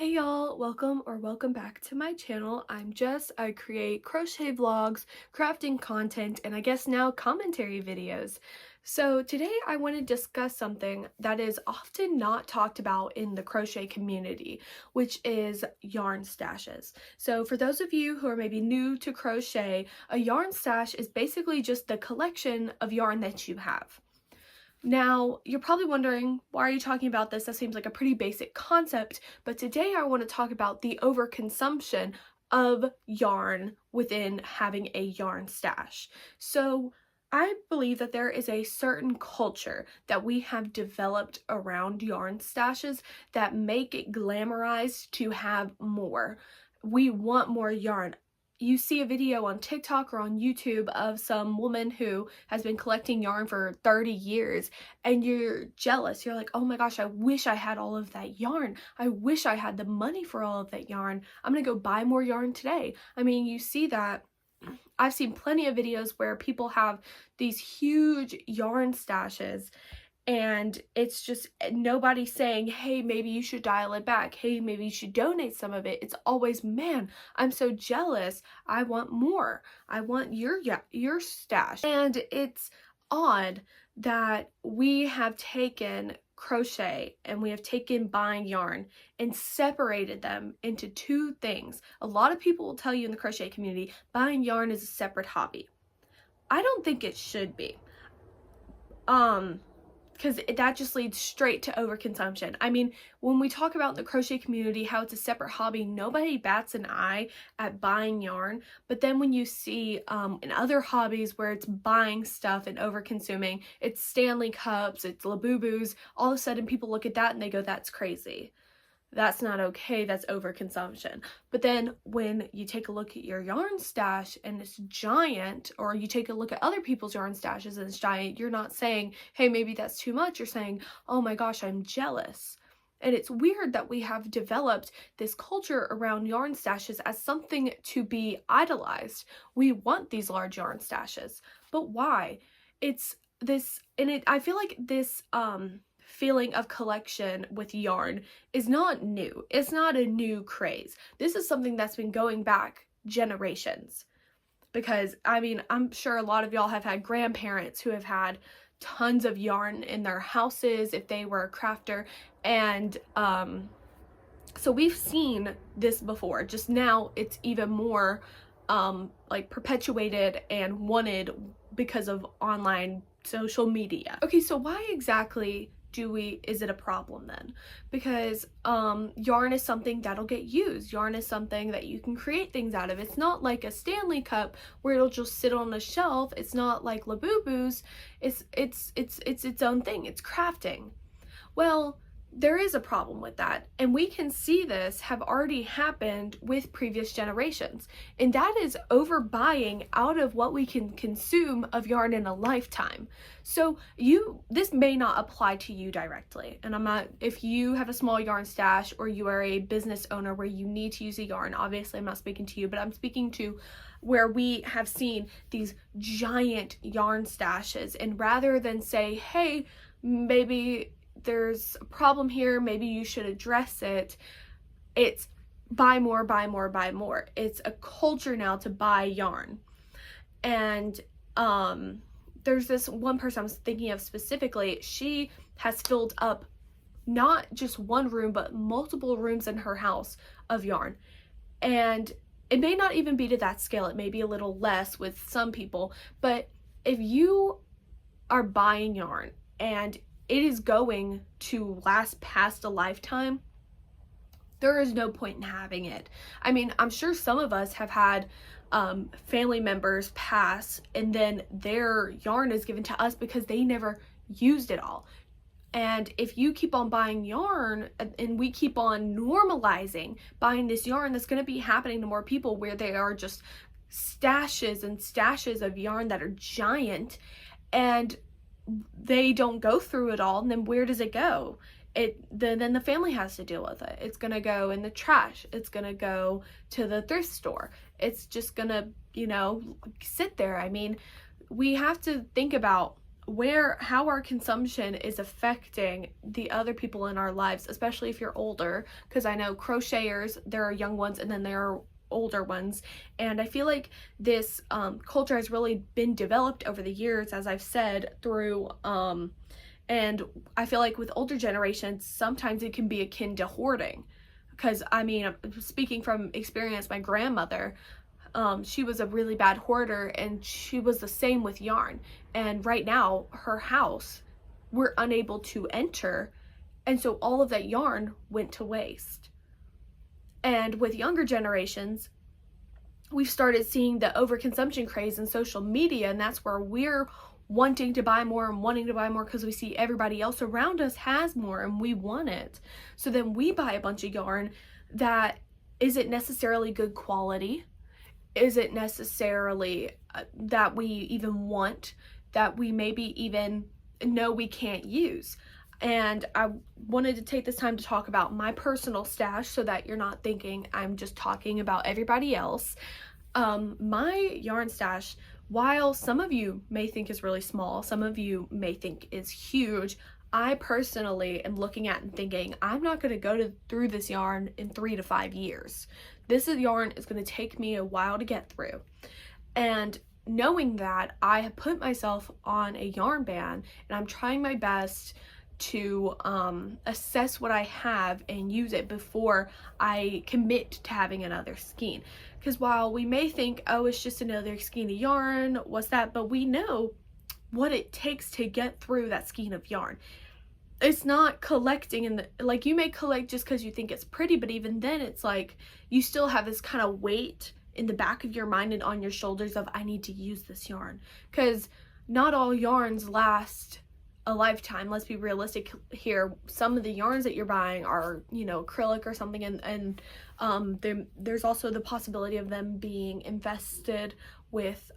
Hey y'all, welcome back to my channel. I'm Jess. I create crochet vlogs, crafting content, and I guess now commentary videos. So today I want to discuss something that is often not talked about in the crochet community, which is yarn stashes. So for those of you who are maybe new to crochet, a yarn stash is basically just the collection of yarn that you have. Now, you're probably wondering, why are you talking about this? That seems like a pretty basic concept, but today I want to talk about the overconsumption of yarn within having a yarn stash. So, I believe that there is a certain culture that we have developed around yarn stashes that make it glamorized to have more. We want more yarn. You see a video on TikTok or on YouTube of some woman who has been collecting yarn for 30 years and you're jealous. You're like, oh my gosh, I wish I had all of that yarn. I wish I had the money for all of that yarn. I'm gonna go buy more yarn today. I mean, you see that. I've seen plenty of videos where people have these huge yarn stashes and it's just nobody saying, hey, maybe you should dial it back. Hey, maybe you should donate some of it. It's always, man, I'm so jealous. I want more. I want your stash. And it's odd that we have taken crochet and we have taken buying yarn and separated them into two things. A lot of people will tell you in the crochet community, buying yarn is a separate hobby. I don't think it should be. Because that just leads straight to overconsumption. I mean, when we talk about the crochet community, how it's a separate hobby, nobody bats an eye at buying yarn. But then when you see in other hobbies where it's buying stuff and overconsuming, it's Stanley Cups, it's Labubus, all of a sudden people look at that and they go, that's crazy. That's not okay, that's overconsumption. But then when you take a look at your yarn stash and it's giant, or you take a look at other people's yarn stashes and it's giant, you're not saying, hey, maybe that's too much. You're saying, oh my gosh, I'm jealous. And it's weird that we have developed this culture around yarn stashes as something to be idolized. We want these large yarn stashes, but why? It's this, and I feel like this, feeling of collection with yarn is not new. It's not a new craze. This is something that's been going back generations. Because, I mean, I'm sure a lot of y'all have had grandparents who have had tons of yarn in their houses if they were a crafter. And, so we've seen this before. Just now it's even more, like perpetuated and wanted because of online social media. Okay, so why exactly is it a problem then? Because yarn is something that'll get used. Yarn is something that you can create things out of. It's not like a Stanley Cup where it'll just sit on a shelf. It's not like Labubus. It's its own thing. It's crafting. Well, there is a problem with that, and we can see this have already happened with previous generations, and that is overbuying out of what we can consume of yarn in a lifetime. So this may not apply to you directly, and if you have a small yarn stash or you are a business owner where you need to use a yarn, obviously I'm not speaking to you, but I'm speaking to where we have seen these giant yarn stashes, and rather than say, hey, maybe there's a problem here, maybe you should address it, it's buy more, buy more, buy more. It's a culture now to buy yarn. And there's this one person I was thinking of specifically. She has filled up not just one room but multiple rooms in her house of yarn, and it may not even be to that scale. It may be a little less with some people, but if you are buying yarn and it is going to last past a lifetime, there is no point in having it. I mean, I'm sure some of us have had family members pass and then their yarn is given to us because they never used it all. And if you keep on buying yarn and we keep on normalizing buying this yarn, that's going to be happening to more people where they are just stashes and stashes of yarn that are giant, and they don't go through it all, and then where does it go? Then the family has to deal with it. It's gonna go in the trash. It's gonna go to the thrift store. It's just gonna, sit there. I mean, we have to think about how our consumption is affecting the other people in our lives, especially if you're older, because I know crocheters, there are young ones and then there are older ones, and I feel like this culture has really been developed over the years, as I've said, through and I feel like with older generations sometimes it can be akin to hoarding, because I mean, speaking from experience, my grandmother, she was a really bad hoarder, and she was the same with yarn. And right now, her house, we're unable to enter, and so all of that yarn went to waste. And with younger generations, we've started seeing the overconsumption craze in social media, and that's where we're wanting to buy more and wanting to buy more because we see everybody else around us has more and we want it. So then we buy a bunch of yarn that isn't necessarily good quality, isn't necessarily that we even want, that we maybe even know we can't use. And I wanted to take this time to talk about my personal stash so that you're not thinking I'm just talking about everybody else. My yarn stash, while some of you may think is really small, some of you may think is huge, I personally am looking at and thinking, I'm not going to go through this yarn in 3 to 5 years. This yarn is going to take me a while to get through. And knowing that, I have put myself on a yarn ban, and I'm trying my best to assess what I have and use it before I commit to having another skein. Because while we may think, oh, it's just another skein of yarn, what's that? But we know what it takes to get through that skein of yarn. It's not collecting in the, like, you may collect just because you think it's pretty, but even then it's like you still have this kind of weight in the back of your mind and on your shoulders of, I need to use this yarn, because not all yarns last a lifetime. Let's be realistic here. Some of the yarns that you're buying are, you know, acrylic or something, and there's also the possibility of them being infested with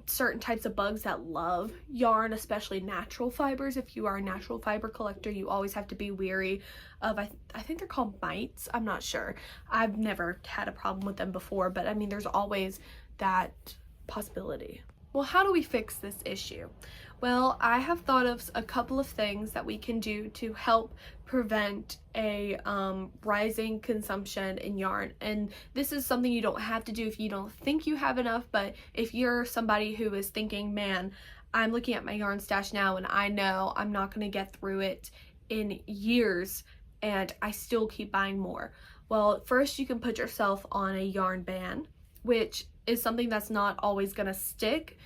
certain types of bugs that love yarn, especially natural fibers. If you are a natural fiber collector, you always have to be wary of, I think they're called mites. I'm not sure. I've never had a problem with them before, but I mean, there's always that possibility. Well, how do we fix this issue? Well, I have thought of a couple of things that we can do to help prevent a rising consumption in yarn. And this is something you don't have to do if you don't think you have enough, but if you're somebody who is thinking, man, I'm looking at my yarn stash now and I know I'm not going to get through it in years and I still keep buying more. Well, first you can put yourself on a yarn ban, which is something that's not always going to stick.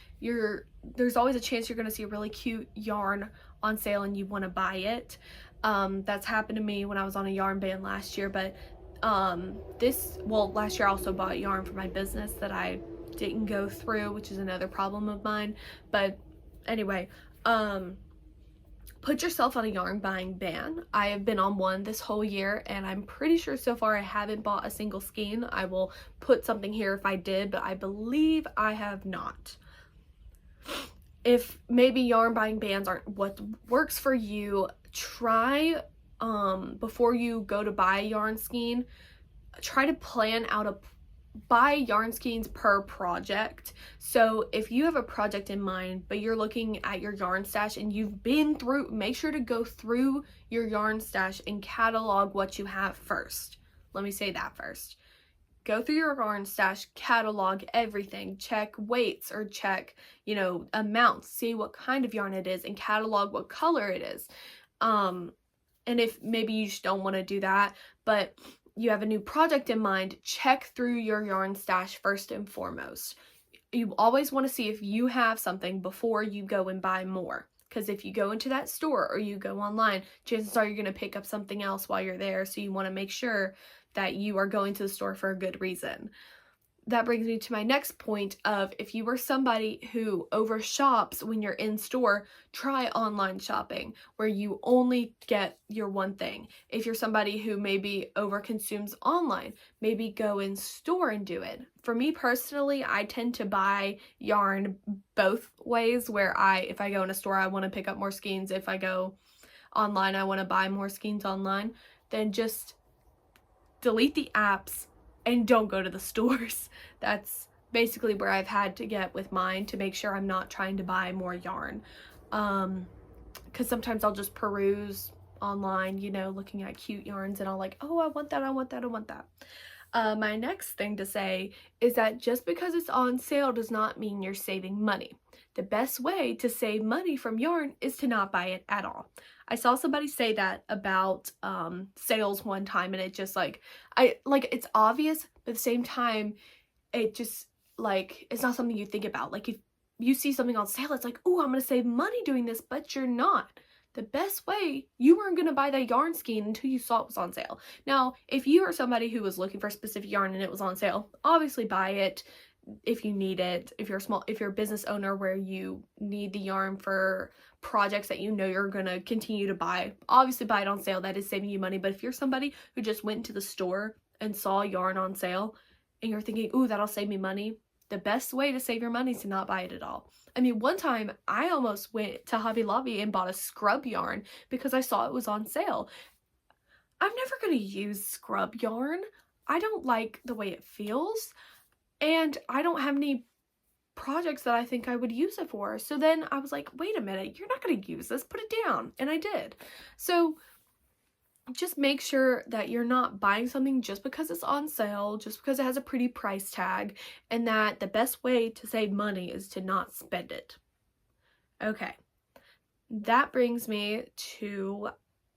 There's always a chance you're going to see a really cute yarn on sale and you want to buy it. That's happened to me when I was on a yarn ban last year, but last year I also bought yarn for my business that I didn't go through, which is another problem of mine. But anyway, put yourself on a yarn buying ban. I have been on one this whole year, and I'm pretty sure so far I haven't bought a single skein. I will put something here if I did, but I believe I have not. If maybe yarn buying bans aren't what works for you, try, before you go to buy a yarn skein, try to plan out buy yarn skeins per project. So if you have a project in mind, but you're looking at your yarn stash and you've been through, make sure to go through your yarn stash and catalog what you have first. Let me say that first. Go through your yarn stash, catalog everything, check weights or check, you know, amounts, see what kind of yarn it is and catalog what color it is. And if maybe you just don't want to do that, but you have a new project in mind, check through your yarn stash first and foremost. You always want to see if you have something before you go and buy more. Because if you go into that store or you go online, chances are you're going to pick up something else while you're there. So you want to make sure that you are going to the store for a good reason. That brings me to my next point of, if you are somebody who overshops when you're in store, try online shopping where you only get your one thing. If you're somebody who maybe overconsumes online, maybe go in store and do it. For me personally, I tend to buy yarn both ways, where if I go in a store, I want to pick up more skeins. If I go online, I want to buy more skeins online. Then just delete the apps and don't go to the stores. That's basically where I've had to get with mine to make sure I'm not trying to buy more yarn. Because sometimes I'll just peruse online, you know, looking at cute yarns, and I'll like, oh, I want that, I want that, I want that. My next thing to say is that just because it's on sale does not mean you're saving money. The best way to save money from yarn is to not buy it at all. I saw somebody say that about sales one time, and it just like, it's obvious, but at the same time, it just like, it's not something you think about. Like if you see something on sale, it's like, oh, I'm gonna save money doing this, but you're not. The best way, you weren't gonna buy that yarn skein until you saw it was on sale. Now, if you are somebody who was looking for a specific yarn and it was on sale, obviously buy it if you need it. If you're a business owner where you need the yarn for projects that you know you're gonna continue to buy, obviously buy it on sale. That is saving you money. But if you're somebody who just went into the store and saw yarn on sale and you're thinking, ooh, that'll save me money, the best way to save your money is to not buy it at all. I mean, one time I almost went to Hobby Lobby and bought a scrub yarn because I saw it was on sale. I'm never going to use scrub yarn. I don't like the way it feels, and I don't have any projects that I think I would use it for. So then I was like, wait a minute, you're not going to use this, put it down. And I did. So just make sure that you're not buying something just because it's on sale, just because it has a pretty price tag, and that the best way to save money is to not spend it. Okay, that brings me to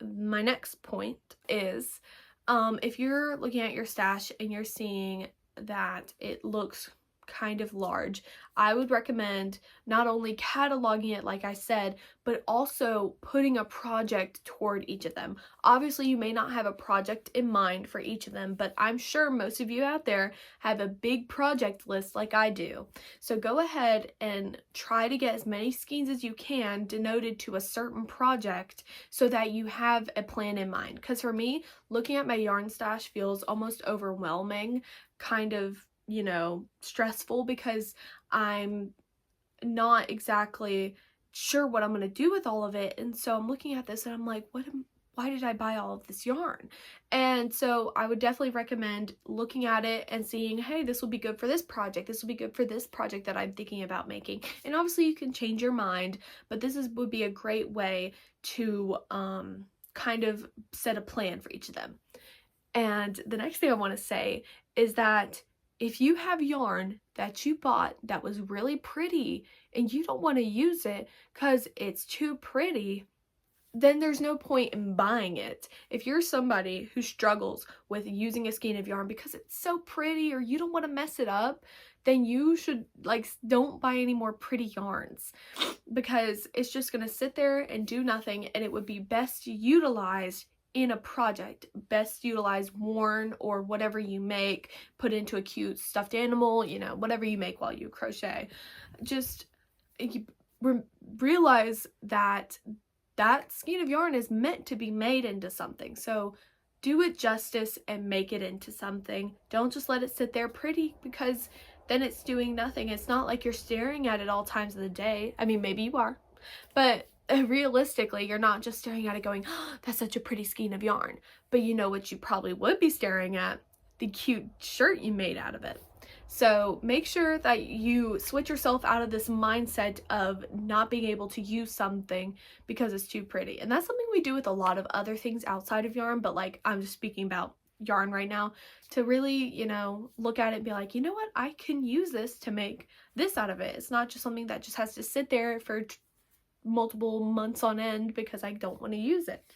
my next point is, if you're looking at your stash and you're seeing that it looks kind of large, I would recommend not only cataloging it like I said, but also putting a project toward each of them. Obviously, you may not have a project in mind for each of them, but I'm sure most of you out there have a big project list like I do. So go ahead and try to get as many skeins as you can denoted to a certain project so that you have a plan in mind. Because for me, looking at my yarn stash feels almost overwhelming, kind of, you know, stressful, because I'm not exactly sure what I'm going to do with all of it. And so I'm looking at this and I'm like, why did I buy all of this yarn? And so I would definitely recommend looking at it and seeing, hey, this will be good for this project. This will be good for this project that I'm thinking about making. And obviously you can change your mind, but would be a great way to kind of set a plan for each of them. And the next thing I want to say is that if you have yarn that you bought that was really pretty and you don't want to use it because it's too pretty, then there's no point in buying it. If you're somebody who struggles with using a skein of yarn because it's so pretty or you don't want to mess it up, then you should, like, don't buy any more pretty yarns, because it's just going to sit there and do nothing, and it would be best utilized in a project, best utilized worn or whatever you make, put into a cute stuffed animal, you know, whatever you make while you crochet. Just realize that that skein of yarn is meant to be made into something. So do it justice and make it into something. Don't just let it sit there pretty, because then it's doing nothing. It's not like you're staring at it all times of the day. I mean, maybe you are, but realistically, you're not just staring at it going, oh, that's such a pretty skein of yarn. But you know what you probably would be staring at? The cute shirt you made out of it. So make sure that you switch yourself out of this mindset of not being able to use something because it's too pretty. And that's something we do with a lot of other things outside of yarn, but like, I'm just speaking about yarn right now, to really, you know, look at it and be like, you know what, I can use this to make this out of it. It's not just something that just has to sit there for multiple months on end because I don't want to use it.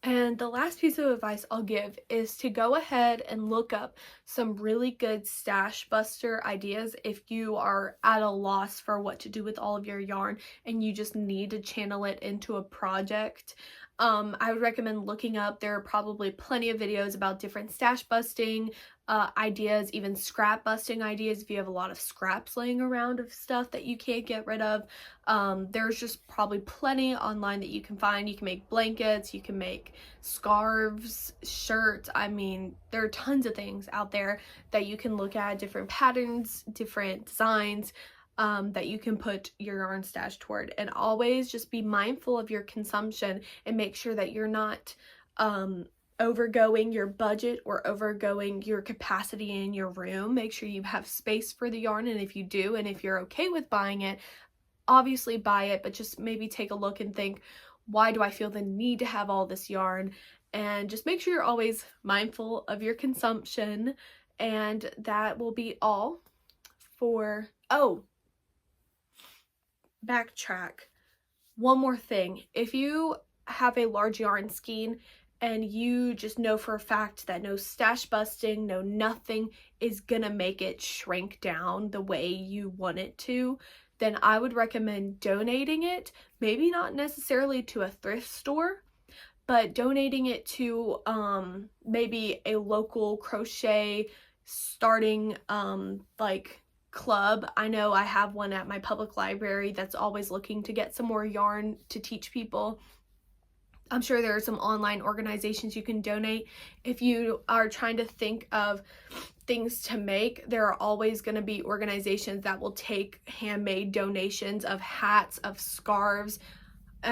And the last piece of advice I'll give is to go ahead and look up some really good stash buster ideas if you are at a loss for what to do with all of your yarn and you just need to channel it into a project. I would recommend looking up, there are probably plenty of videos about different stash busting ideas, even scrap busting ideas if you have a lot of scraps laying around of stuff that you can't get rid of. There's just probably plenty online that you can find. You can make blankets, you can make scarves, shirts. I mean, there are tons of things out there that you can look at, different patterns, different designs, that you can put your yarn stash toward. And always just be mindful of your consumption and make sure that you're not overgoing your budget or overgoing your capacity in your room. Make sure you have space for the yarn, and if you do, and if you're okay with buying it, obviously buy it, but just maybe take a look and think, why do I feel the need to have all this yarn? And just make sure you're always mindful of your consumption. And that will be all for, oh, backtrack. One more thing. If you have a large yarn skein and you just know for a fact that no stash busting, no nothing is gonna make it shrink down the way you want it to, then I would recommend donating it. Maybe not necessarily to a thrift store, but donating it to maybe a local crochet starting like club. I know I have one at my public library that's always looking to get some more yarn to teach people. I'm sure there are some online organizations you can donate. If you are trying to think of things to make, there are always going to be organizations that will take handmade donations of hats, of scarves,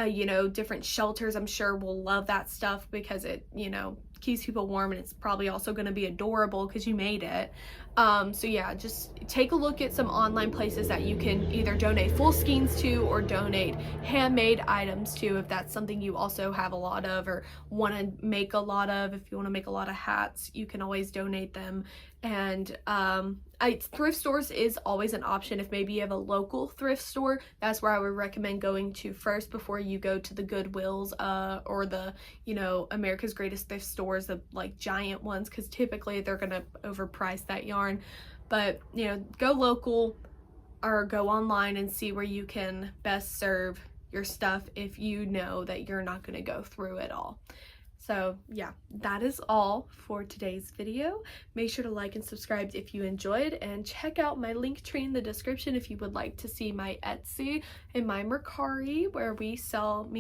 you know, different shelters. I'm sure will love that stuff because it, you know, keeps people warm, and it's probably also going to be adorable because you made it. So yeah, just take a look at some online places that you can either donate full skeins to or donate handmade items to, if that's something you also have a lot of or want to make a lot of. If you want to make a lot of hats, you can always donate them. And thrift stores is always an option. If maybe you have a local thrift store, that's where I would recommend going to first before you go to the Goodwills or the, you know, America's Greatest Thrift Stores, the like giant ones, because typically they're gonna overprice that yarn. But, you know, go local or go online and see where you can best serve your stuff if you know that you're not going to go through it all. So yeah, that is all for today's video. Make sure to like and subscribe if you enjoyed, and check out my link tree in the description if you would like to see my Etsy and my Mercari, where me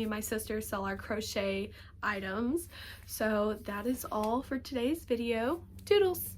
and my sister sell our crochet items. So that is all for today's video. Toodles!